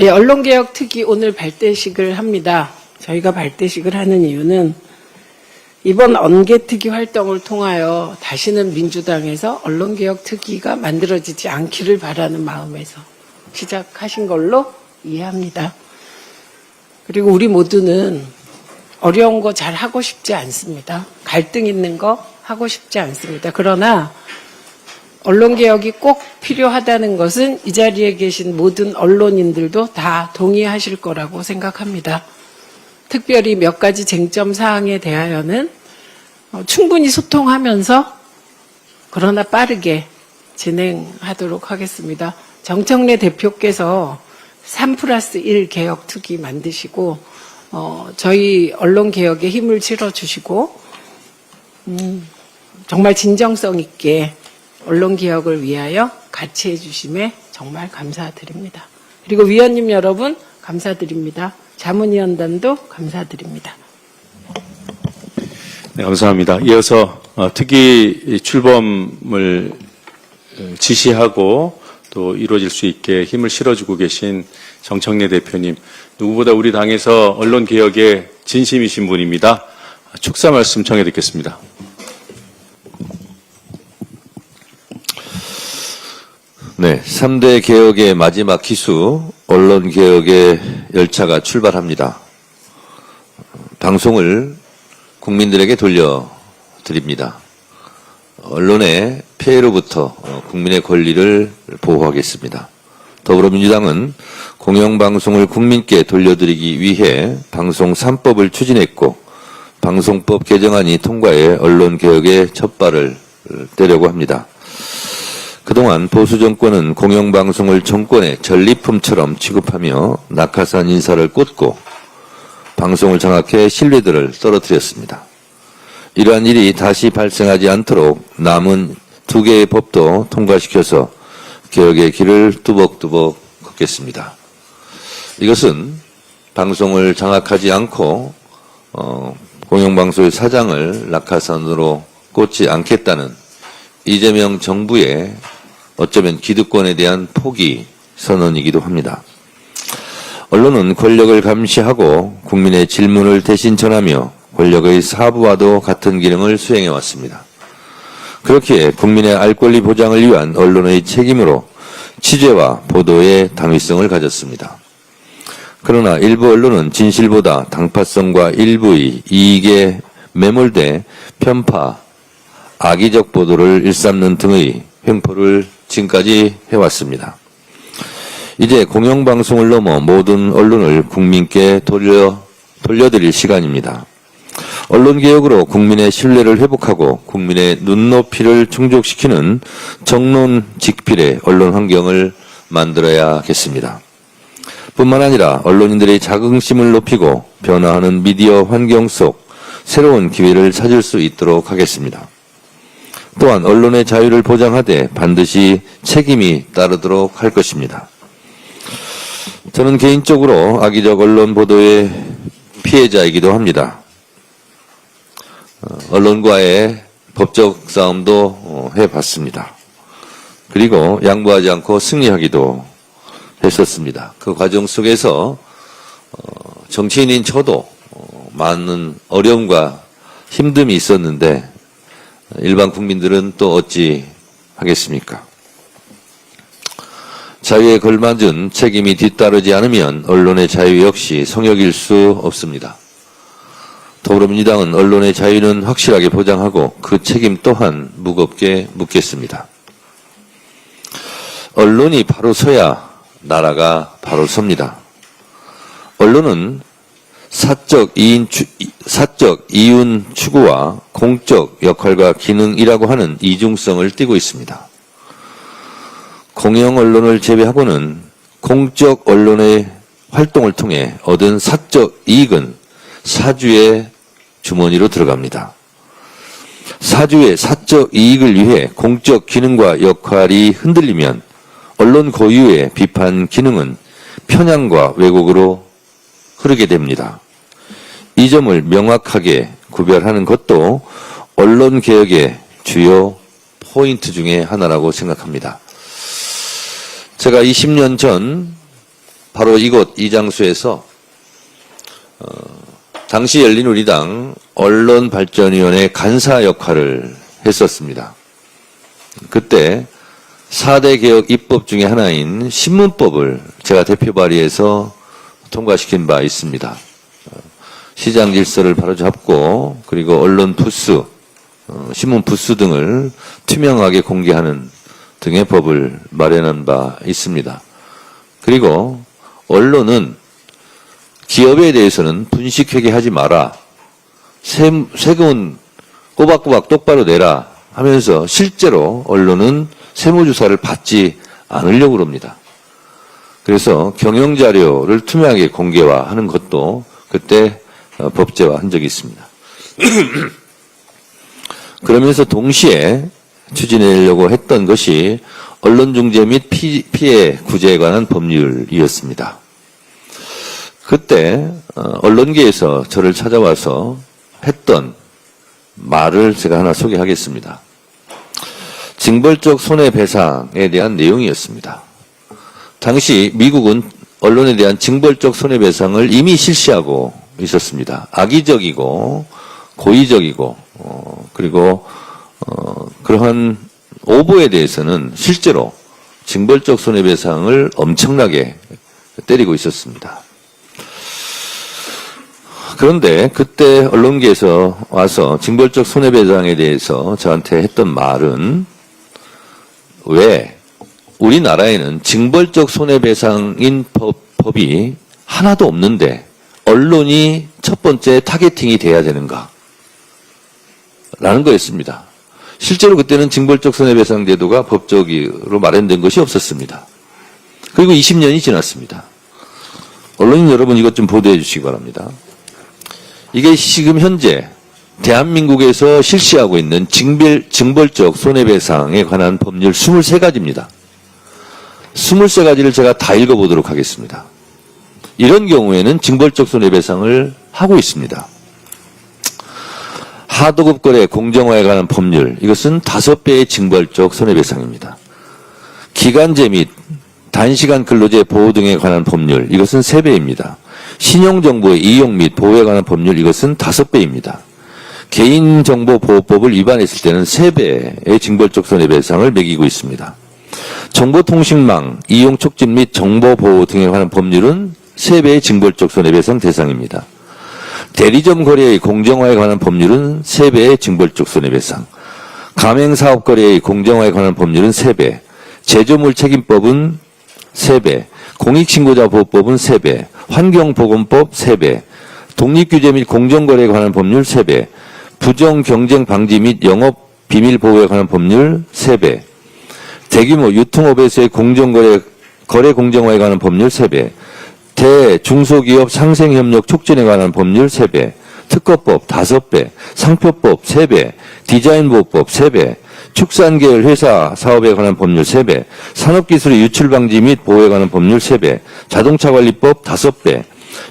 예, 언론개혁 특위 오늘 발대식을 합니다. 저희가 발대식을 하는 이유는 이번 언개특위 활동을 통하여 다시는 민주당에서 언론개혁 특위가 만들어지지 않기를 바라는 마음에서 시작하신 걸로 이해합니다. 그리고 우리 모두는 어려운 거 잘 하고 싶지 않습니다. 갈등 있는 거 하고 싶지 않습니다. 그러나 언론개혁이 꼭 필요하다는 것은 이 자리에 계신 모든 언론인들도 다 동의하실 거라고 생각합니다. 특별히 몇 가지 쟁점 사항에 대하여는 충분히 소통하면서 그러나 빠르게 진행하도록 하겠습니다. 정청래 대표께서 3+1 개혁특위 만드시고 저희 언론개혁에 힘을 실어주시고 정말 진정성 있게 언론개혁을 위하여 같이 해주심에 정말 감사드립니다. 그리고 위원님 여러분 감사드립니다. 자문위원단도 감사드립니다. 네, 감사합니다. 이어서 특위 출범을 지시하고 또 이루어질 수 있게 힘을 실어주고 계신 정청래 대표님, 누구보다 우리 당에서 언론개혁에 진심이신 분입니다. 축사 말씀 청해 듣겠습니다. 네, 3대 개혁의 마지막 기수, 언론개혁의 열차가 출발합니다. 방송을 국민들에게 돌려드립니다. 언론의 폐해로부터 국민의 권리를 보호하겠습니다. 더불어민주당은 공영방송을 국민께 돌려드리기 위해 방송 3법을 추진했고 방송법 개정안이 통과해 언론개혁의 첫발을 떼려고 합니다. 그동안 보수정권은 공영방송을 정권의 전리품처럼 취급하며 낙하산 인사를 꽂고 방송을 장악해 신뢰도를 떨어뜨렸습니다. 이러한 일이 다시 발생하지 않도록 남은 2개의 법도 통과시켜서 개혁의 길을 뚜벅뚜벅 걷겠습니다. 이것은 방송을 장악하지 않고 공영방송의 사장을 낙하산으로 꽂지 않겠다는 이재명 정부의 어쩌면 기득권에 대한 포기 선언이기도 합니다. 언론은 권력을 감시하고 국민의 질문을 대신 전하며 권력의 사부와도 같은 기능을 수행해왔습니다. 그렇기에 국민의 알 권리 보장을 위한 언론의 책임으로 취재와 보도의 당위성을 가졌습니다. 그러나 일부 언론은 진실보다 당파성과 일부의 이익에 매몰돼 편파, 악의적 보도를 일삼는 등의 횡포를 지금까지 해왔습니다. 이제 공영방송을 넘어 모든 언론을 국민께 돌려드릴 시간입니다. 언론개혁으로 국민의 신뢰를 회복하고 국민의 눈높이를 충족시키는 정론직필의 언론 환경을 만들어야겠습니다. 뿐만 아니라 언론인들의 자긍심을 높이고 변화하는 미디어 환경 속 새로운 기회를 찾을 수 있도록 하겠습니다. 또한 언론의 자유를 보장하되 반드시 책임이 따르도록 할 것입니다. 저는 개인적으로 악의적 언론 보도의 피해자이기도 합니다. 언론과의 법적 싸움도 해봤습니다. 그리고 양보하지 않고 승리하기도 했었습니다. 그 과정 속에서 정치인인 저도 많은 어려움과 힘듦이 있었는데 일반 국민들은 또 어찌 하겠습니까? 자유에 걸맞은 책임이 뒤따르지 않으면 언론의 자유 역시 성역일 수 없습니다. 더불어민주당은 언론의 자유는 확실하게 보장하고 그 책임 또한 무겁게 묻겠습니다. 언론이 바로 서야 나라가 바로 섭니다. 언론은 사적 이윤 추구와 공적 역할과 기능이라고 하는 이중성을 띠고 있습니다. 공영 언론을 제외하고는 공적 언론의 활동을 통해 얻은 사적 이익은 사주의 주머니로 들어갑니다. 사주의 사적 이익을 위해 공적 기능과 역할이 흔들리면 언론 고유의 비판 기능은 편향과 왜곡으로 흐르게 됩니다. 이 점을 명확하게 구별하는 것도 언론개혁의 주요 포인트 중에 하나라고 생각합니다. 제가 20년 전 바로 이곳 이 장소에서 당시 열린우리당 언론발전위원회 간사 역할을 했었습니다. 그때 4대 개혁 입법 중에 하나인 신문법을 제가 대표 발의해서 통과시킨 바 있습니다. 시장 질서를 바로잡고 그리고 언론 부수, 신문 부수 등을 투명하게 공개하는 등의 법을 마련한 바 있습니다. 그리고 언론은 기업에 대해서는 분식회계하지 마라. 세금은 꼬박꼬박 똑바로 내라 하면서 실제로 언론은 세무조사를 받지 않으려고 합니다. 그래서 경영자료를 투명하게 공개화하는 것도 그때 법제화한 적이 있습니다. 그러면서 동시에 추진하려고 했던 것이 언론중재 및 피해 구제에 관한 법률이었습니다. 그때 언론계에서 저를 찾아와서 했던 말을 제가 하나 소개하겠습니다. 징벌적 손해배상에 대한 내용이었습니다. 당시 미국은 언론에 대한 징벌적 손해배상을 이미 실시하고 있었습니다. 악의적이고 고의적이고 그리고 그러한 오보에 대해서는 실제로 징벌적 손해배상을 엄청나게 때리고 있었습니다. 그런데 그때 언론계에서 와서 징벌적 손해배상에 대해서 저한테 했던 말은 왜 우리나라에는 징벌적 손해배상인 법이 하나도 없는데 언론이 첫 번째 타겟팅이 돼야 되는가? 라는 거였습니다. 실제로 그때는 징벌적 손해배상 제도가 법적으로 마련된 것이 없었습니다. 그리고 20년이 지났습니다. 언론인 여러분 이것 좀 보도해 주시기 바랍니다. 이게 지금 현재 대한민국에서 실시하고 있는 징벌적 손해배상에 관한 법률 23가지입니다. 23가지를 제가 다 읽어보도록 하겠습니다. 이런 경우에는 징벌적 손해배상을 하고 있습니다. 하도급 거래 공정화에 관한 법률, 이것은 5배의 징벌적 손해배상입니다. 기간제 및 단시간 근로제 보호 등에 관한 법률, 이것은 3배입니다. 신용정보의 이용 및 보호에 관한 법률, 이것은 5배입니다. 개인정보보호법을 위반했을 때는 3배의 징벌적 손해배상을 매기고 있습니다. 정보통신망 이용 촉진 및 정보보호 등에 관한 법률은 3배의 징벌적 손해배상 대상입니다. 대리점 거래의 공정화에 관한 법률은 3배의 징벌적 손해배상, 가맹사업 거래의 공정화에 관한 법률은 3배, 제조물 책임법은 3배, 공익신고자 보호법은 3배, 환경보건법 3배, 독립규제 및 공정거래에 관한 법률 3배, 부정경쟁 방지 및 영업 비밀 보호에 관한 법률 3배, 대규모 유통업에서의 거래 공정화에 관한 법률 3배, 대중소기업 상생협력 촉진에 관한 법률 3배, 특허법 5배, 상표법 3배, 디자인보호법 3배, 축산계열 회사 사업에 관한 법률 3배, 산업기술의 유출 방지 및 보호에 관한 법률 3배, 자동차관리법 5배,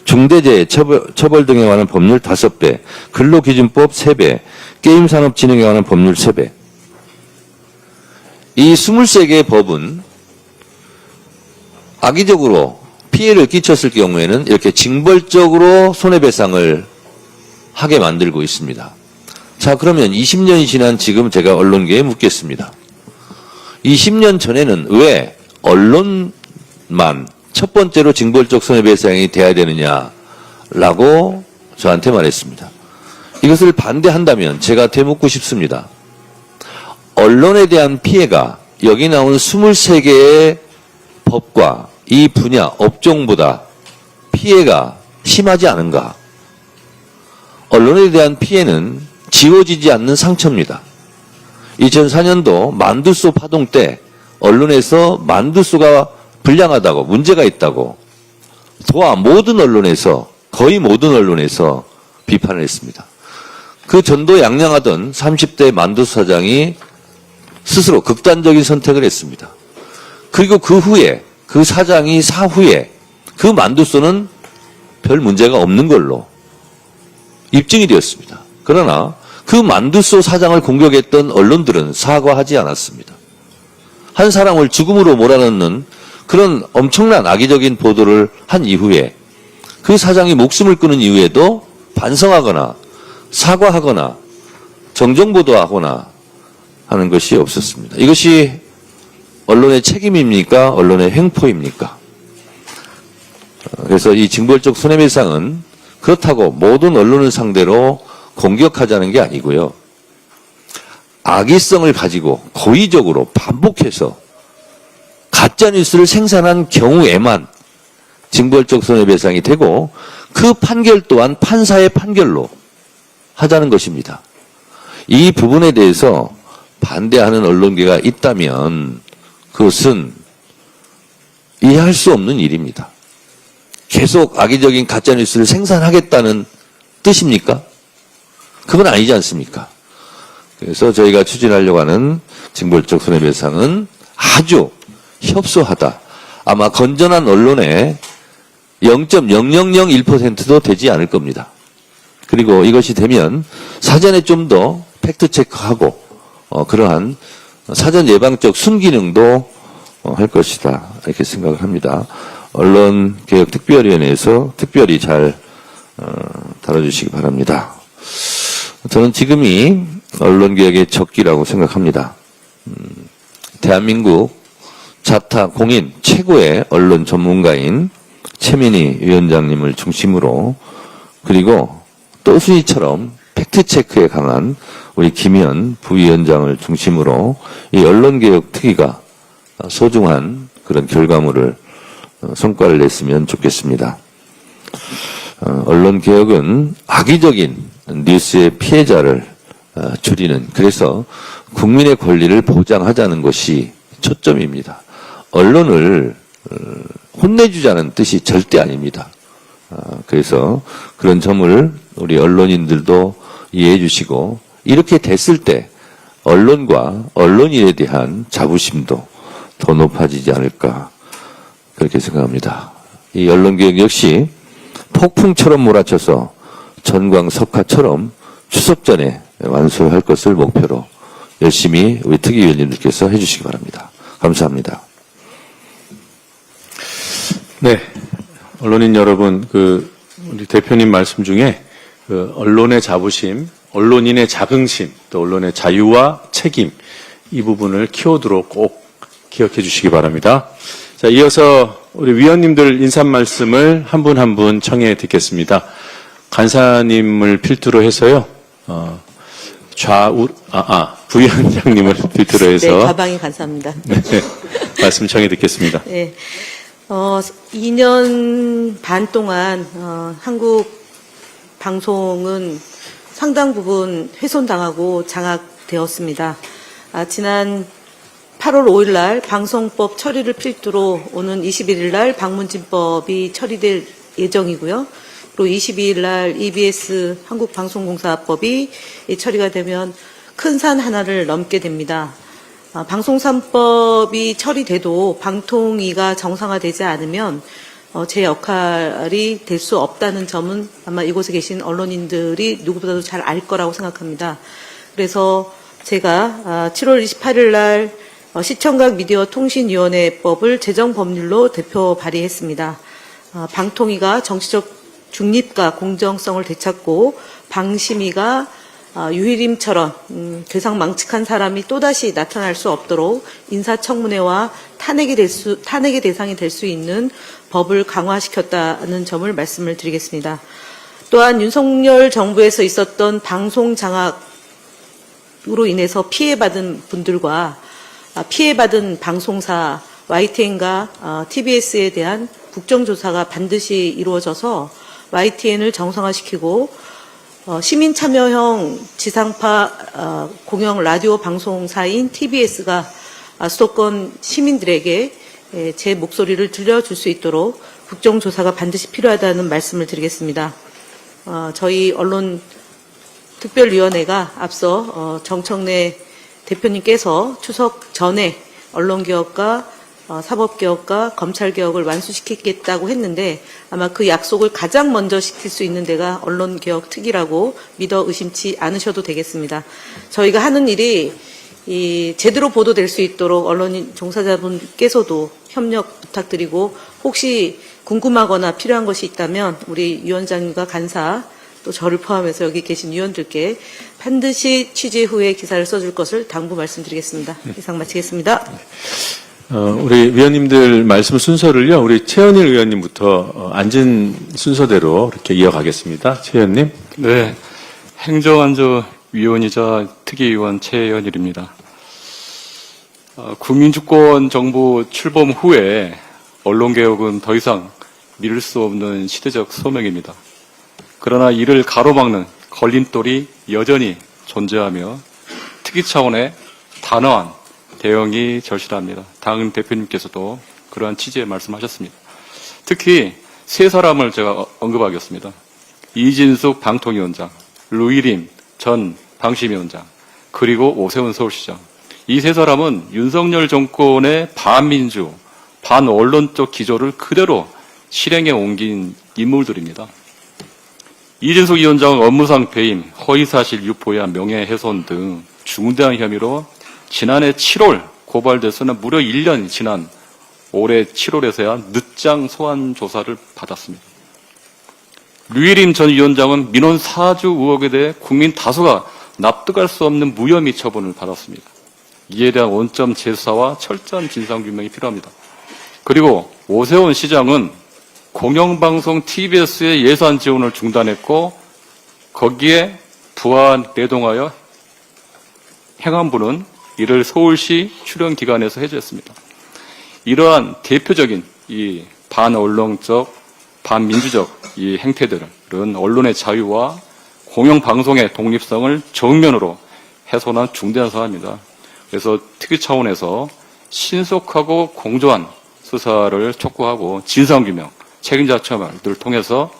중대재해 처벌 등에 관한 법률 5배, 근로기준법 3배, 게임산업진흥에 관한 법률 3배. 이 23개의 법은 악의적으로 피해를 끼쳤을 경우에는 이렇게 징벌적으로 손해배상을 하게 만들고 있습니다. 자, 그러면 20년이 지난 지금 제가 언론계에 묻겠습니다. 20년 전에는 왜 언론만 첫 번째로 징벌적 손해배상이 돼야 되느냐라고 저한테 말했습니다. 이것을 반대한다면 제가 되묻고 싶습니다. 언론에 대한 피해가 여기 나온 23개의 법과 이 분야, 업종보다 피해가 심하지 않은가? 언론에 대한 피해는 지워지지 않는 상처입니다. 2004년도 만두소 파동 때 언론에서 만두소가 불량하다고, 문제가 있다고 모든 언론에서, 거의 모든 언론에서 비판을 했습니다. 그 전도 양양하던 30대 만두소 사장이 스스로 극단적인 선택을 했습니다. 그리고 그 후에 그 사장이 사후에 그 만두소는 별 문제가 없는 걸로 입증이 되었습니다. 그러나 그 만두소 사장을 공격했던 언론들은 사과하지 않았습니다. 한 사람을 죽음으로 몰아넣는 그런 엄청난 악의적인 보도를 한 이후에 그 사장이 목숨을 끊은 이후에도 반성하거나 사과하거나 정정보도하거나 하는 것이 없었습니다. 이것이 언론의 책임입니까? 언론의 횡포입니까? 그래서 이 징벌적 손해배상은 그렇다고 모든 언론을 상대로 공격하자는 게 아니고요. 악의성을 가지고 고의적으로 반복해서 가짜뉴스를 생산한 경우에만 징벌적 손해배상이 되고 그 판결 또한 판사의 판결로 하자는 것입니다. 이 부분에 대해서 반대하는 언론계가 있다면 그것은 이해할 수 없는 일입니다. 계속 악의적인 가짜뉴스를 생산하겠다는 뜻입니까? 그건 아니지 않습니까? 그래서 저희가 추진하려고 하는 징벌적 손해배상은 아주 협소하다. 아마 건전한 언론의 0.0001%도 되지 않을 겁니다. 그리고 이것이 되면 사전에 좀 더 팩트체크하고 그러한 사전 예방적 순기능도 할 것이다. 이렇게 생각을 합니다. 언론개혁특별위원회에서 특별히 잘 다뤄주시기 바랍니다. 저는 지금이 언론개혁의 적기라고 생각합니다. 대한민국 자타 공인 최고의 언론 전문가인 최민희 위원장님을 중심으로 그리고 또순이처럼 팩트체크에 강한 우리 김현 부위원장을 중심으로 이 언론개혁 특위가 소중한 그런 결과물을 성과를 냈으면 좋겠습니다. 언론개혁은 악의적인 뉴스의 피해자를 줄이는 그래서 국민의 권리를 보장하자는 것이 초점입니다. 언론을 혼내주자는 뜻이 절대 아닙니다. 그래서 그런 점을 우리 언론인들도 이해해 주시고 이렇게 됐을 때 언론과 언론인에 대한 자부심도 더 높아지지 않을까 그렇게 생각합니다. 이 언론개혁 역시 폭풍처럼 몰아쳐서 전광석화처럼 추석 전에 완수할 것을 목표로 열심히 우리 특위위원님들께서 해주시기 바랍니다. 감사합니다. 네. 언론인 여러분, 우리 대표님 말씀 중에 언론의 자부심, 언론인의 자긍심, 또 언론의 자유와 책임, 이 부분을 키워드로 꼭 기억해 주시기 바랍니다. 자, 이어서 우리 위원님들 인사 말씀을 한 분 한 분 청해 듣겠습니다. 간사님을 필두로 해서요, 부위원장님을 필두로 해서. 네, 가방이 감사합니다. 네, 말씀 청해 듣겠습니다. 네. 2년 반 동안, 한국 방송은 상당 부분 훼손당하고 장악되었습니다. 지난 8월 5일 날 방송법 처리를 필두로 오는 21일 날 방문진법이 처리될 예정이고요. 그리고 22일 날 EBS 한국방송공사법이 처리가 되면 큰 산 하나를 넘게 됩니다. 방송 3법이 처리돼도 방통위가 정상화되지 않으면 제 역할이 될 수 없다는 점은 아마 이곳에 계신 언론인들이 누구보다도 잘 알 거라고 생각합니다. 그래서 제가 7월 28일 날 시청각 미디어 통신위원회법을 제정법률로 대표 발의했습니다. 방통위가 정치적 중립과 공정성을 되찾고 방심위가 유일임처럼 괴상망측한 사람이 또다시 나타날 수 없도록 인사청문회와 탄핵의 대상이 될 수 있는 법을 강화시켰다는 점을 말씀을 드리겠습니다. 또한 윤석열 정부에서 있었던 방송 장악으로 인해서 피해받은 분들과 피해받은 방송사 YTN과 TBS에 대한 국정조사가 반드시 이루어져서 YTN을 정상화시키고 시민참여형 지상파 공영 라디오 방송사인 TBS가 수도권 시민들에게 제 목소리를 들려줄 수 있도록 국정조사가 반드시 필요하다는 말씀을 드리겠습니다. 저희 언론특별위원회가 앞서 정청래 대표님께서 추석 전에 언론개혁과 사법개혁과 검찰개혁을 완수시키겠다고 했는데 아마 그 약속을 가장 먼저 시킬 수 있는 데가 언론개혁특위라고 믿어 의심치 않으셔도 되겠습니다. 저희가 하는 일이 이 제대로 보도될 수 있도록 언론인 종사자분께서도 협력 부탁드리고 혹시 궁금하거나 필요한 것이 있다면 우리 위원장님과 간사 또 저를 포함해서 여기 계신 위원들께 반드시 취재 후에 기사를 써줄 것을 당부 말씀드리겠습니다. 이상 마치겠습니다. 우리 위원님들 말씀 순서를요, 우리 최현일 의원님부터 앉은 순서대로 이렇게 이어가겠습니다. 최 의원님. 네, 행정안전위원이자 특위위원 최현일입니다. 국민주권 정부 출범 후에 언론개혁은 더 이상 미룰 수 없는 시대적 소명입니다. 그러나 이를 가로막는 걸림돌이 여전히 존재하며 특위 차원의 단호한 대응이 절실합니다. 당 대표님께서도 그러한 취지의 말씀하셨습니다. 특히 세 사람을 제가 언급하겠습니다. 이진숙 방통위원장, 루이림 전 방심위원장, 그리고 오세훈 서울시장. 이 세 사람은 윤석열 정권의 반민주, 반언론적 기조를 그대로 실행에 옮긴 인물들입니다. 이진숙 위원장은 업무상 배임, 허위사실 유포야 명예훼손 등 중대한 혐의로 지난해 7월 고발돼서는 무려 1년이 지난 올해 7월에서야 늦장 소환 조사를 받았습니다. 류일임 전 위원장은 민원 사주 의혹에 대해 국민 다수가 납득할 수 없는 무혐의 처분을 받았습니다. 이에 대한 원점 재수사와 철저한 진상규명이 필요합니다. 그리고 오세훈 시장은 공영방송 TBS의 예산 지원을 중단했고 거기에 부안 내동하여 행안부는 이를 서울시 출연기관에서 해제했습니다. 이러한 대표적인 이 반언론적, 반민주적 이 행태들은 언론의 자유와 공영방송의 독립성을 정면으로 훼손한 중대한 사안입니다. 그래서 특위 차원에서 신속하고 공정한 수사를 촉구하고 진상규명, 책임자 처벌을 통해서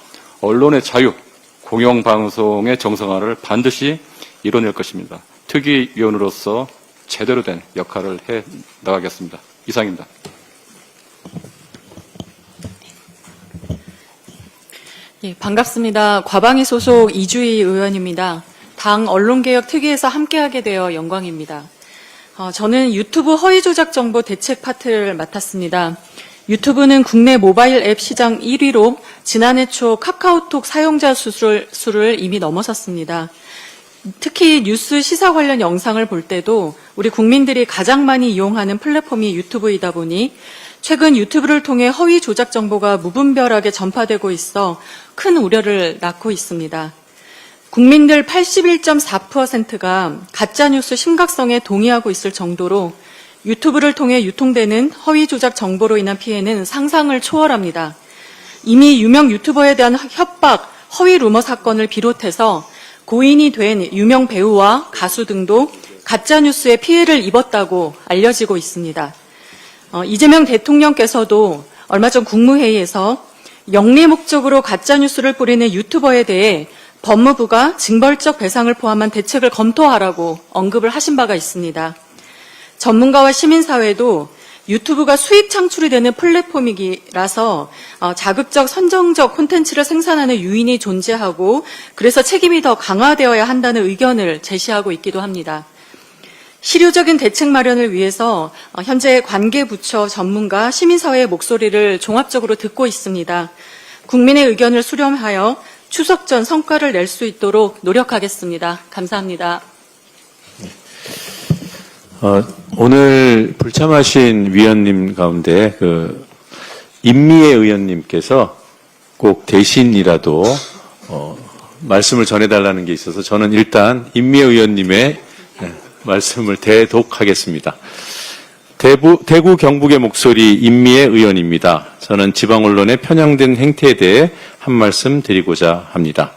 언론의 자유, 공영방송의 정상화를 반드시 이뤄낼 것입니다. 특위위원으로서 제대로 된 역할을 해 나가겠습니다. 이상입니다. 예, 반갑습니다. 과방위 소속 이주희 의원입니다. 당 언론개혁특위에서 함께하게 되어 영광입니다. 저는 유튜브 허위조작 정보 대책 파트를 맡았습니다. 유튜브는 국내 모바일 앱 시장 1위로 지난해 초 카카오톡 사용자 수를 이미 넘어섰습니다. 특히 뉴스 시사 관련 영상을 볼 때도 우리 국민들이 가장 많이 이용하는 플랫폼이 유튜브이다 보니 최근 유튜브를 통해 허위 조작 정보가 무분별하게 전파되고 있어 큰 우려를 낳고 있습니다. 국민들 81.4%가 가짜뉴스 심각성에 동의하고 있을 정도로 유튜브를 통해 유통되는 허위 조작 정보로 인한 피해는 상상을 초월합니다. 이미 유명 유튜버에 대한 협박, 허위 루머 사건을 비롯해서 고인이 된 유명 배우와 가수 등도 가짜뉴스에 피해를 입었다고 알려지고 있습니다. 이재명 대통령께서도 얼마 전 국무회의에서 영리 목적으로 가짜뉴스를 뿌리는 유튜버에 대해 법무부가 징벌적 배상을 포함한 대책을 검토하라고 언급을 하신 바가 있습니다. 전문가와 시민사회도 유튜브가 수익 창출이 되는 플랫폼이라서 자극적, 선정적 콘텐츠를 생산하는 유인이 존재하고 그래서 책임이 더 강화되어야 한다는 의견을 제시하고 있기도 합니다. 실효적인 대책 마련을 위해서 현재 관계부처 전문가, 시민사회의 목소리를 종합적으로 듣고 있습니다. 국민의 의견을 수렴하여 추석 전 성과를 낼 수 있도록 노력하겠습니다. 감사합니다. 오늘 불참하신 위원님 가운데 임미애 의원님께서 꼭 대신이라도 말씀을 전해달라는 게 있어서 저는 일단 임미애 의원님의 말씀을 대독하겠습니다. 대구 경북의 목소리 임미애 의원입니다. 저는 지방 언론의 편향된 행태에 대해 한 말씀 드리고자 합니다.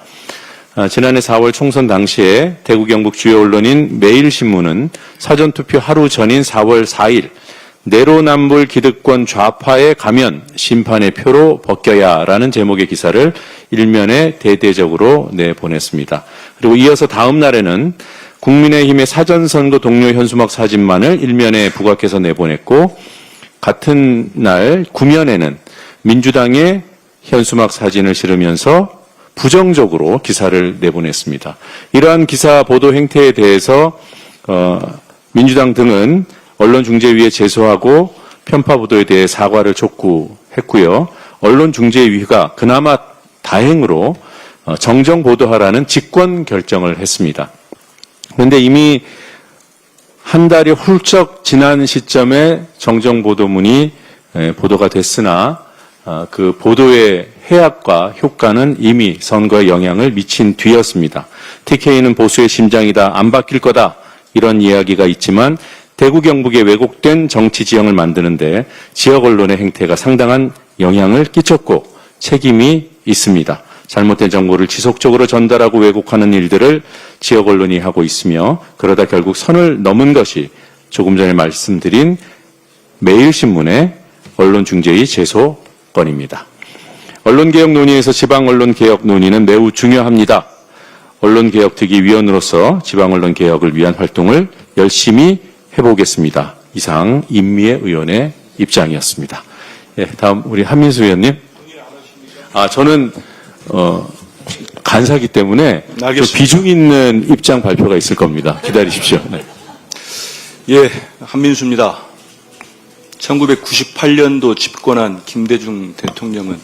지난해 4월 총선 당시에 대구 경북 주요 언론인 매일신문은 사전투표 하루 전인 4월 4일 내로남불 기득권 좌파에 가면 심판의 표로 벗겨야라는 제목의 기사를 일면에 대대적으로 내보냈습니다. 그리고 이어서 다음 날에는 국민의힘의 사전선거 동료 현수막 사진만을 일면에 부각해서 내보냈고 같은 날 구면에는 민주당의 현수막 사진을 실으면서 부정적으로 기사를 내보냈습니다. 이러한 기사 보도 행태에 대해서 민주당 등은 언론중재위에 제소하고 편파 보도에 대해 사과를 촉구했고요. 언론중재위가 그나마 다행으로 정정 보도하라는 직권 결정을 했습니다. 그런데 이미 한 달이 훌쩍 지난 시점에 정정 보도문이 보도가 됐으나 그 보도의 해악과 효과는 이미 선거에 영향을 미친 뒤였습니다. TK는 보수의 심장이다, 안 바뀔 거다 이런 이야기가 있지만 대구 경북의 왜곡된 정치 지형을 만드는데 지역 언론의 행태가 상당한 영향을 끼쳤고 책임이 있습니다. 잘못된 정보를 지속적으로 전달하고 왜곡하는 일들을 지역 언론이 하고 있으며 그러다 결국 선을 넘은 것이 조금 전에 말씀드린 매일신문의 언론중재위 제소 건입니다. 언론개혁 논의에서 지방언론개혁 논의는 매우 중요합니다. 언론개혁특위위원으로서 지방언론개혁을 위한 활동을 열심히 해보겠습니다. 이상 임미애 의원의 입장이었습니다. 예, 다음 우리 한민수 의원님. 저는 간사기 때문에 알겠습니다. 비중 있는 입장 발표가 있을 겁니다. 기다리십시오. 네. 예, 한민수입니다. 1998년도 집권한 김대중 대통령은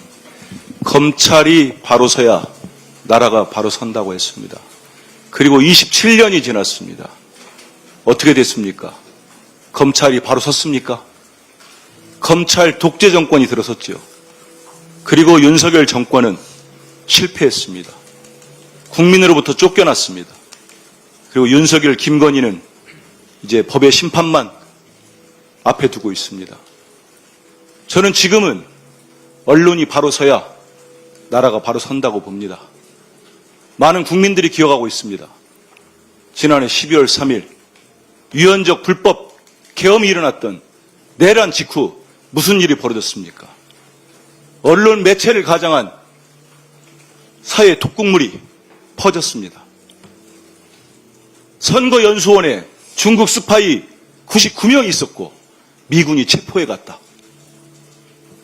검찰이 바로 서야 나라가 바로 선다고 했습니다. 그리고 27년이 지났습니다. 어떻게 됐습니까? 검찰이 바로 섰습니까? 검찰 독재 정권이 들어섰죠. 그리고 윤석열 정권은 실패했습니다. 국민으로부터 쫓겨났습니다. 그리고 윤석열, 김건희는 이제 법의 심판만 앞에 두고 있습니다. 저는 지금은 언론이 바로 서야 나라가 바로 선다고 봅니다. 많은 국민들이 기억하고 있습니다. 지난해 12월 3일 위헌적 불법 계엄이 일어났던 내란 직후 무슨 일이 벌어졌습니까? 언론 매체를 가장한 사회 독극물이 퍼졌습니다. 선거연수원에 중국 스파이 99명이 있었고 미군이 체포해 갔다.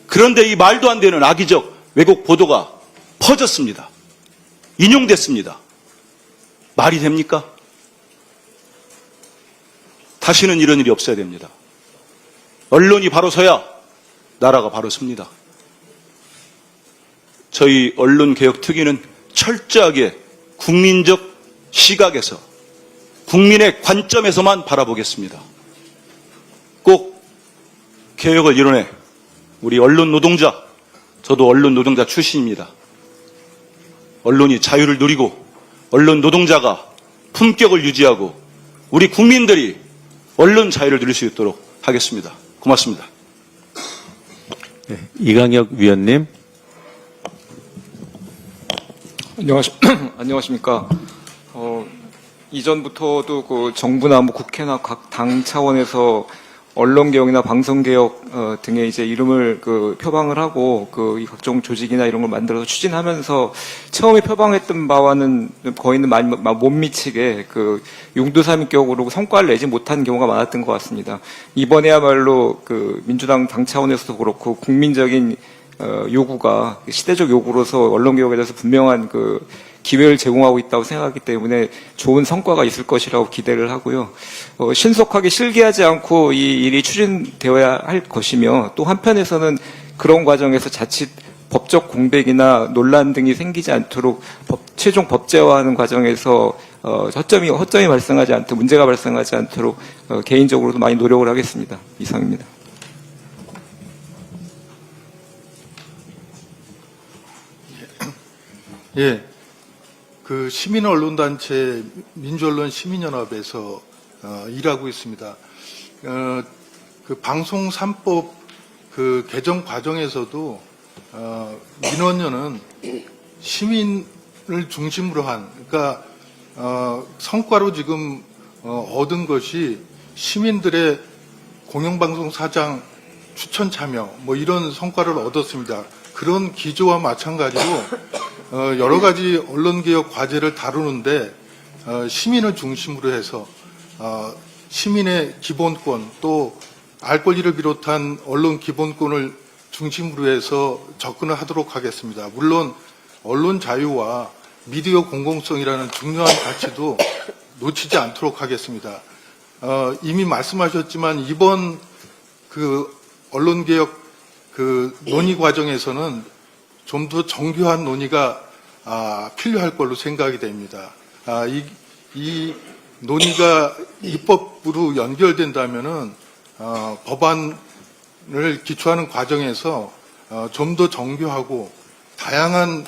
그런데 이 말도 안 되는 악의적 왜곡 보도가 퍼졌습니다. 인용됐습니다. 말이 됩니까? 다시는 이런 일이 없어야 됩니다. 언론이 바로 서야 나라가 바로 섭니다. 저희 언론개혁특위는 철저하게 국민적 시각에서 국민의 관점에서만 바라보겠습니다. 꼭 개혁을 이뤄내 우리 언론 노동자, 저도 언론 노동자 출신입니다. 언론이 자유를 누리고 언론 노동자가 품격을 유지하고 우리 국민들이 언론 자유를 누릴 수 있도록 하겠습니다. 고맙습니다. 네, 이강혁 위원님. 안녕하십니까. 이전부터도 그 정부나 뭐 국회나 각 당 차원에서 언론개혁이나 방송개혁 등의 이제 이름을 표방을 하고 이 각종 조직이나 이런 걸 만들어서 추진하면서 처음에 표방했던 바와는 거의는 많이 못 미치게 융두사미격으로 성과를 내지 못한 경우가 많았던 것 같습니다. 이번에야말로 민주당 당 차원에서도 그렇고 국민적인 요구가 시대적 요구로서 언론개혁에 대해서 분명한 기회를 제공하고 있다고 생각하기 때문에 좋은 성과가 있을 것이라고 기대를 하고요. 신속하게 실기하지 않고 이 일이 추진되어야 할 것이며 또 한편에서는 그런 과정에서 자칫 법적 공백이나 논란 등이 생기지 않도록 최종 법제화하는 과정에서 허점이 발생하지 않도록 문제가 발생하지 않도록 개인적으로도 많이 노력을 하겠습니다. 이상입니다. 예. 시민언론단체 민주언론 시민연합에서 일하고 있습니다. 방송 3법 개정 과정에서도 민원연은 시민을 중심으로 한, 그러니까 성과로 지금 얻은 것이 시민들의 공영방송 사장 추천 참여 뭐 이런 성과를 얻었습니다. 그런 기조와 마찬가지로 여러 가지 언론개혁 과제를 다루는데 시민을 중심으로 해서 시민의 기본권 또 알 권리를 비롯한 언론 기본권을 중심으로 해서 접근을 하도록 하겠습니다. 물론 언론 자유와 미디어 공공성이라는 중요한 가치도 놓치지 않도록 하겠습니다. 이미 말씀하셨지만 이번 그 언론개혁 그 논의 과정에서는 좀 더 정교한 논의가 필요할 걸로 생각이 됩니다. 이 논의가 입법으로 연결된다면은 법안을 기초하는 과정에서 좀 더 정교하고 다양한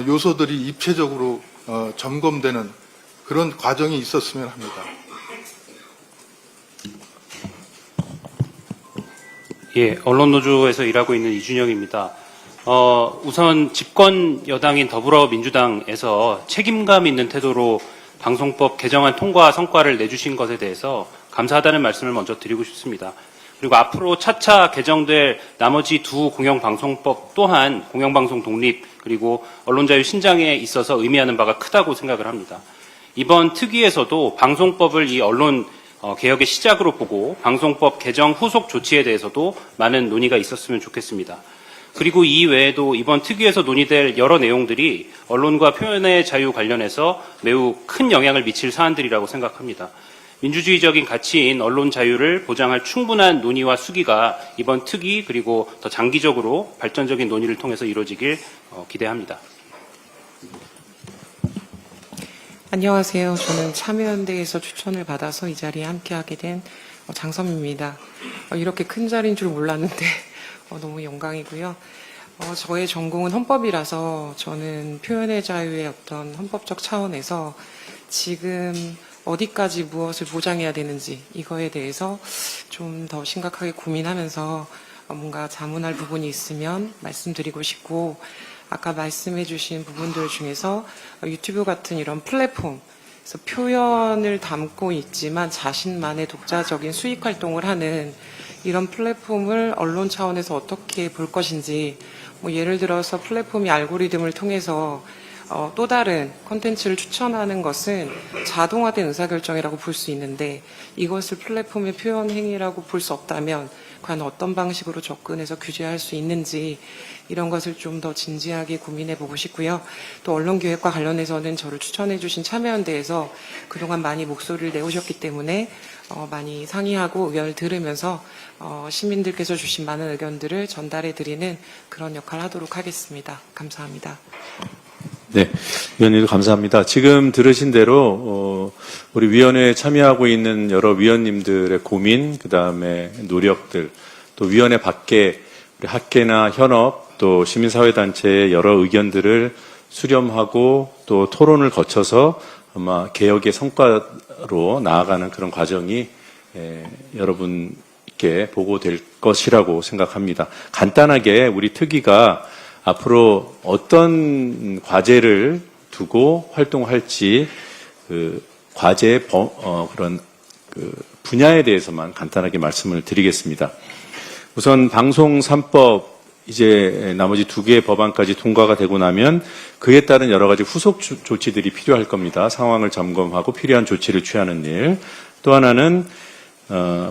요소들이 입체적으로 점검되는 그런 과정이 있었으면 합니다. 예, 언론노조에서 일하고 있는 이준영입니다. 우선 집권 여당인 더불어민주당에서 책임감 있는 태도로 방송법 개정안 통과 성과를 내주신 것에 대해서 감사하다는 말씀을 먼저 드리고 싶습니다. 그리고 앞으로 차차 개정될 나머지 두 공영방송법 또한 공영방송 독립 그리고 언론자유 신장에 있어서 의미하는 바가 크다고 생각을 합니다. 이번 특위에서도 방송법을 이 언론 개혁의 시작으로 보고 방송법 개정 후속 조치에 대해서도 많은 논의가 있었으면 좋겠습니다. 그리고 이 외에도 이번 특위에서 논의될 여러 내용들이 언론과 표현의 자유 관련해서 매우 큰 영향을 미칠 사안들이라고 생각합니다. 민주주의적인 가치인 언론 자유를 보장할 충분한 논의와 수기가 이번 특위 그리고 더 장기적으로 발전적인 논의를 통해서 이루어지길 기대합니다. 안녕하세요. 저는 참여연대에서 추천을 받아서 이 자리에 함께하게 된 장선미입니다. 이렇게 큰 자리인 줄 몰랐는데 너무 영광이고요. 저의 전공은 헌법이라서 저는 표현의 자유의 어떤 헌법적 차원에서 지금 어디까지 무엇을 보장해야 되는지 이거에 대해서 좀 더 심각하게 고민하면서 뭔가 자문할 부분이 있으면 말씀드리고 싶고, 아까 말씀해 주신 부분들 중에서 유튜브 같은 이런 플랫폼, 그래서 표현을 담고 있지만 자신만의 독자적인 수익 활동을 하는 이런 플랫폼을 언론 차원에서 어떻게 볼 것인지, 예를 들어서 플랫폼이 알고리즘을 통해서 또 다른 콘텐츠를 추천하는 것은 자동화된 의사결정이라고 볼 수 있는데, 이것을 플랫폼의 표현 행위라고 볼 수 없다면 과연 어떤 방식으로 접근해서 규제할 수 있는지, 이런 것을 좀 더 진지하게 고민해 보고 싶고요. 또 언론기획과 관련해서는 저를 추천해 주신 참여연대에서 그동안 많이 목소리를 내오셨기 때문에 많이 상의하고 의견을 들으면서 시민들께서 주신 많은 의견들을 전달해 드리는 그런 역할을 하도록 하겠습니다. 감사합니다. 네, 위원님도 감사합니다. 지금 들으신 대로 우리 위원회에 참여하고 있는 여러 위원님들의 고민, 그 다음에 노력들, 또 위원회 밖에 우리 학계나 현업, 또 시민사회단체의 여러 의견들을 수렴하고 또 토론을 거쳐서 아마 개혁의 성과로 나아가는 그런 과정이 여러분께 보고될 것이라고 생각합니다. 간단하게 우리 특위가 앞으로 어떤 과제를 두고 활동할지 그 과제의 그런 그 분야에 대해서만 간단하게 말씀을 드리겠습니다. 우선 방송 3법 이제 나머지 두 개의 법안까지 통과가 되고 나면 그에 따른 여러 가지 후속 조치들이 필요할 겁니다. 상황을 점검하고 필요한 조치를 취하는 일. 또 하나는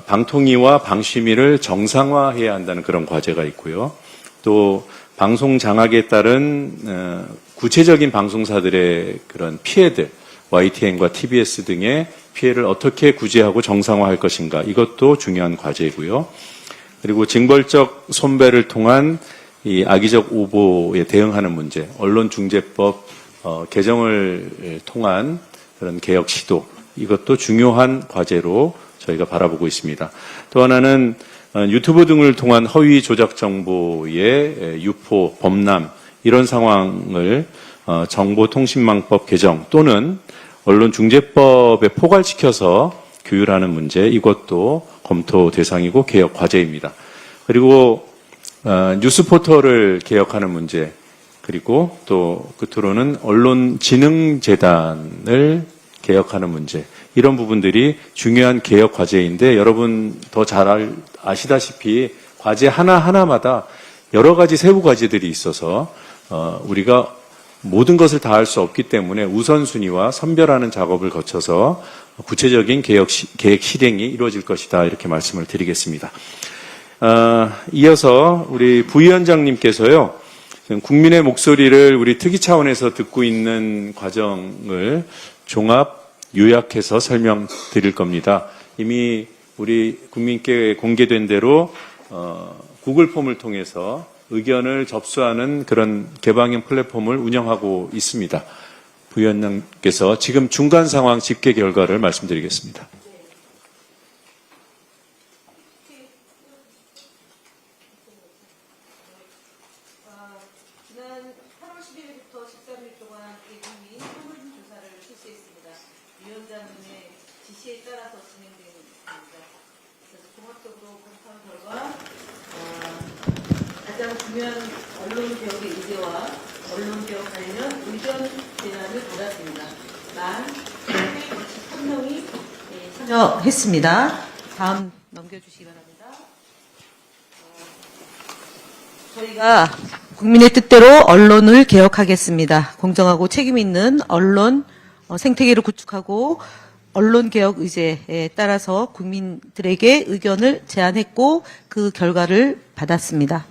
방통위와 방심위를 정상화해야 한다는 그런 과제가 있고요. 또 방송 장악에 따른 구체적인 방송사들의 그런 피해들, YTN과 TBS 등의 피해를 어떻게 구제하고 정상화할 것인가, 이것도 중요한 과제이고요. 그리고 징벌적 손배를 통한 이 악의적 오보에 대응하는 문제, 언론중재법 개정을 통한 그런 개혁 시도, 이것도 중요한 과제로 저희가 바라보고 있습니다. 또 하나는 유튜브 등을 통한 허위 조작 정보의 유포, 범람, 이런 상황을 정보통신망법 개정 또는 언론중재법에 포괄시켜서 규율하는 문제, 이것도 검토 대상이고 개혁 과제입니다. 그리고 뉴스포털을 개혁하는 문제, 그리고 또 끝으로는 언론진흥재단을 개혁하는 문제, 이런 부분들이 중요한 개혁 과제인데, 여러분 더 잘 아시다시피 과제 하나하나마다 여러 가지 세부 과제들이 있어서 우리가 모든 것을 다 할 수 없기 때문에 우선순위와 선별하는 작업을 거쳐서 구체적인 계획 실행이 이루어질 것이다, 이렇게 말씀을 드리겠습니다. 이어서 우리 부위원장님께서요, 국민의 목소리를 우리 특위 차원에서 듣고 있는 과정을 종합 요약해서 설명드릴 겁니다. 이미 우리 국민께 공개된 대로 구글 폼을 통해서 의견을 접수하는 그런 개방형 플랫폼을 운영하고 있습니다. 부위원장께서 지금 중간 상황 집계 결과를 말씀드리겠습니다. 지난 8월 10일부터 13일 동안 대국민 설문조사를 실시했습니다. 위원장님의 지시에 따라서 진행된 것입니다. 그래서 종합적으로 검토한 결과 가장 중요한 언론개혁의 의제와 언론개혁 관련 의견 제안을 받았습니다. 1,193명이 참여했습니다. 다음 넘겨주시기 바랍니다. 저희가 국민의 뜻대로 언론을 개혁하겠습니다. 공정하고 책임 있는 언론 생태계를 구축하고 언론 개혁 의제에 따라서 국민들에게 의견을 제안했고 그 결과를 받았습니다.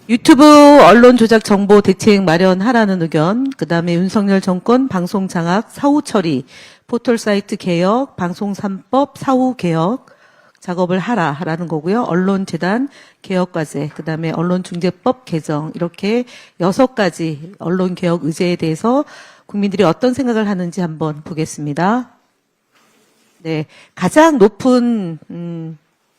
유튜브 언론 조작 정보 대책 마련하라는 의견, 그 다음에 윤석열 정권 방송 장악 사후 처리, 포털 사이트 개혁, 방송 3법 사후 개혁 작업을 하라라는 거고요. 언론재단 개혁 과제, 그 다음에 언론중재법 개정, 이렇게 6가지 언론 개혁 의제에 대해서 국민들이 어떤 생각을 하는지 한번 보겠습니다. 네, 가장 높은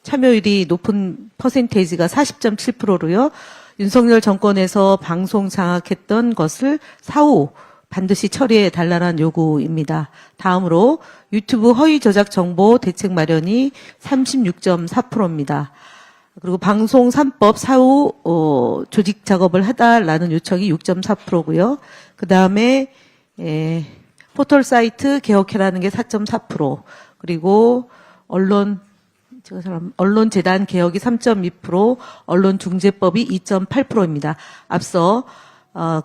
참여율이 높은 퍼센테이지가 40.7%로요. 윤석열 정권에서 방송 장악했던 것을 사후 반드시 처리해 달라는 요구입니다. 다음으로 유튜브 허위 저작 정보 대책 마련이 36.4%입니다. 그리고 방송 3법 사후 조직 작업을 해달라는 요청이 6.4%고요. 그 다음에 포털 사이트 개혁해라는 게 4.4%, 그리고 언론재단 개혁이 3.2%, 언론중재법이 2.8%입니다. 앞서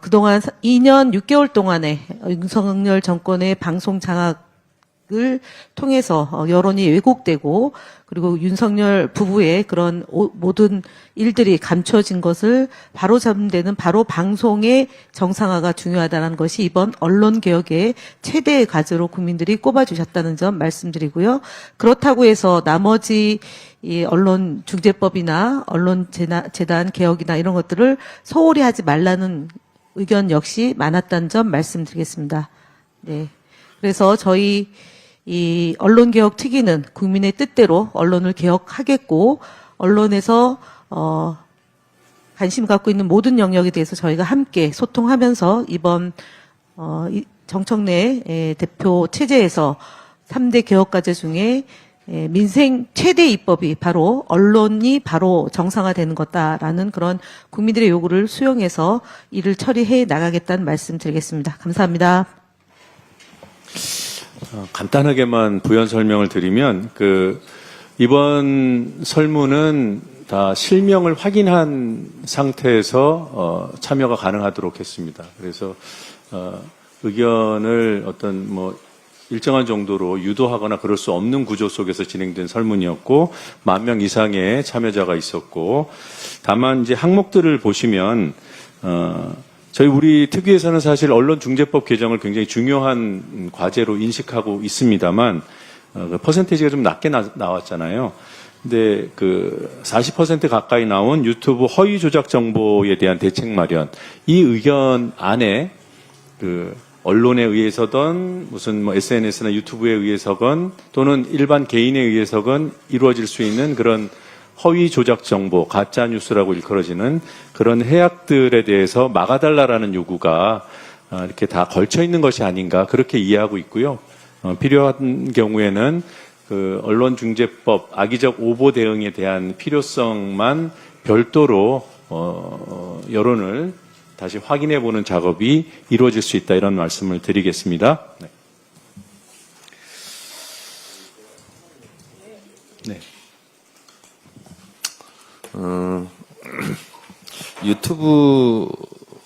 그동안 2년 6개월 동안에 윤석열 정권의 방송 장악을 통해서 여론이 왜곡되고, 그리고 윤석열 부부의 그런 모든 일들이 감춰진 것을 바로잡는 데는 바로 방송의 정상화가 중요하다는 것이 이번 언론개혁의 최대의 과제로 국민들이 꼽아주셨다는 점 말씀드리고요. 그렇다고 해서 나머지 이 언론중재법이나 언론재단 개혁이나 이런 것들을 소홀히 하지 말라는 의견 역시 많았다는 점 말씀드리겠습니다. 네. 그래서 저희 이 언론개혁 특위는 국민의 뜻대로 언론을 개혁하겠고, 언론에서 관심 갖고 있는 모든 영역에 대해서 저희가 함께 소통하면서 이번 정청래 대표 체제에서 3대 개혁과제 중에 민생 최대 입법이 바로 언론이 바로 정상화되는 것다라는 그런 국민들의 요구를 수용해서 이를 처리해 나가겠다는 말씀 드리겠습니다. 감사합니다. 간단하게만 부연 설명을 드리면 이번 설문은 다 실명을 확인한 상태에서 참여가 가능하도록 했습니다. 그래서 의견을 어떤 일정한 정도로 유도하거나 그럴 수 없는 구조 속에서 진행된 설문이었고, 10,000명 이상의 참여자가 있었고, 다만 이제 항목들을 보시면 저희 우리 특위에서는 사실 언론중재법 개정을 굉장히 중요한 과제로 인식하고 있습니다만 퍼센테이지가 좀 낮게 나왔잖아요. 근데 40% 가까이 나온 유튜브 허위 조작 정보에 대한 대책 마련, 이 의견 안에 언론에 의해서든 무슨 SNS나 유튜브에 의해서건 또는 일반 개인에 의해서건 이루어질 수 있는 그런 허위 조작 정보, 가짜 뉴스라고 일컬어지는 그런 해악들에 대해서 막아달라라는 요구가 이렇게 다 걸쳐 있는 것이 아닌가, 그렇게 이해하고 있고요. 필요한 경우에는 언론중재법 악의적 오보 대응에 대한 필요성만 별도로 여론을 다시 확인해보는 작업이 이루어질 수 있다, 이런 말씀을 드리겠습니다. 네. 네. 유튜브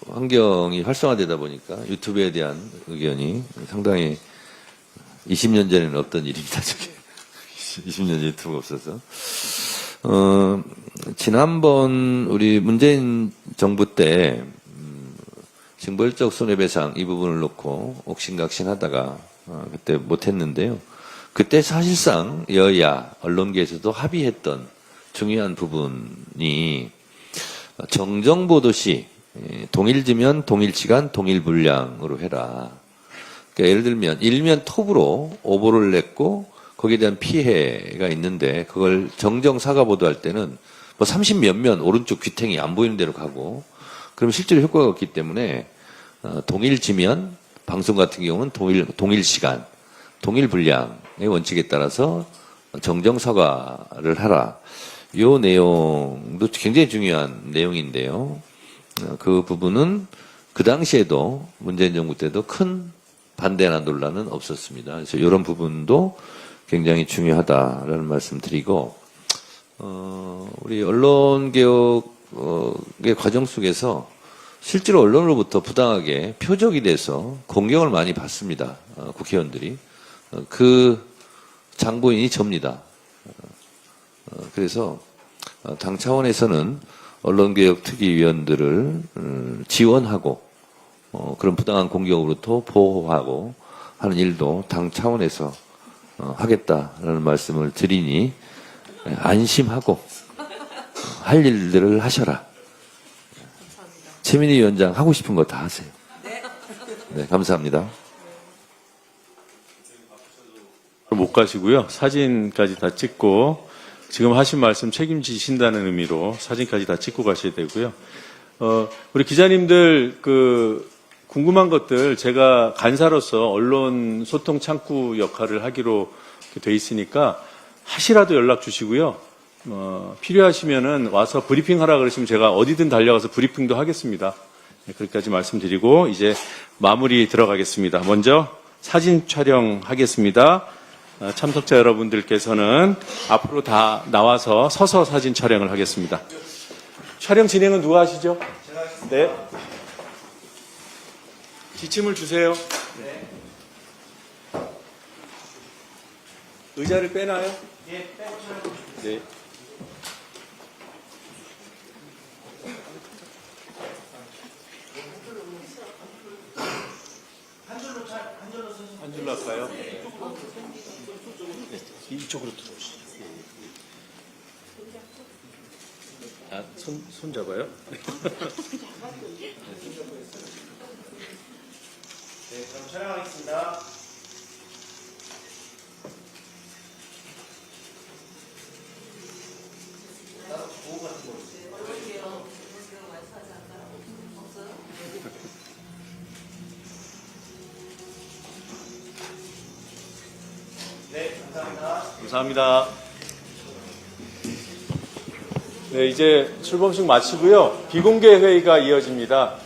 환경이 활성화되다 보니까 유튜브에 대한 의견이 상당히 20년 전에는 없던 일입니다. 저게 20년 전에 유튜브가 없어서. 지난번 우리 문재인 정부 때 징벌적 손해배상 이 부분을 놓고 옥신각신하다가 그때 못했는데요. 그때 사실상 여야 언론계에서도 합의했던 중요한 부분이 정정보도 시 동일지면 동일시간 동일분량으로 해라. 그러니까 예를 들면 일면 톱으로 오보를 냈고 거기에 대한 피해가 있는데 그걸 정정 사과 보도할 때는 뭐 30몇 면 오른쪽 귀탱이 안 보이는 대로 가고 그럼 실제로 효과가 없기 때문에 동일지면 방송 같은 경우는 동일시간 동일분량의 원칙에 따라서 정정 사과를 하라. 이 내용도 굉장히 중요한 내용인데요. 그 부분은 그 당시에도 문재인 정부 때도 큰 반대나 논란은 없었습니다. 그래서 이런 부분도 굉장히 중요하다라는 말씀 드리고, 우리 언론개혁의 과정 속에서 실제로 언론으로부터 부당하게 표적이 돼서 공격을 많이 받습니다. 국회의원들이. 그 장본인이 접니다. 그래서 당 차원에서는 언론개혁특위위원들을 지원하고 그런 부당한 공격으로부터 보호하고 하는 일도 당 차원에서 하겠다라는 말씀을 드리니 안심하고 할 일들을 하셔라. 최민희 위원장 하고 싶은 거 다 하세요. 네, 감사합니다. 못 가시고요. 사진까지 다 찍고 지금 하신 말씀 책임지신다는 의미로 사진까지 다 찍고 가셔야 되고요. 우리 기자님들 궁금한 것들 제가 간사로서 언론 소통 창구 역할을 하기로 돼 있으니까 하시라도 연락 주시고요. 필요하시면은 와서 브리핑 하라 그러시면 제가 어디든 달려가서 브리핑도 하겠습니다. 네, 그렇게까지 말씀드리고 이제 마무리 들어가겠습니다. 먼저 사진 촬영하겠습니다. 참석자 여러분들께서는 앞으로 다 나와서 서서 사진 촬영을 하겠습니다. 촬영 진행은 누가 하시죠? 제가 하겠습니다. 네. 지침을 주세요. 네. 의자를 빼나요? 네, 빼고 촬영. 네. 한 줄로 할까요? 네. 이쪽으로 들어오시죠. 아, 손 잡아요? 네, 그럼 촬영하겠습니다. 네, 감사합니다. 감사합니다. 네, 이제 출범식 마치고요. 비공개 회의가 이어집니다.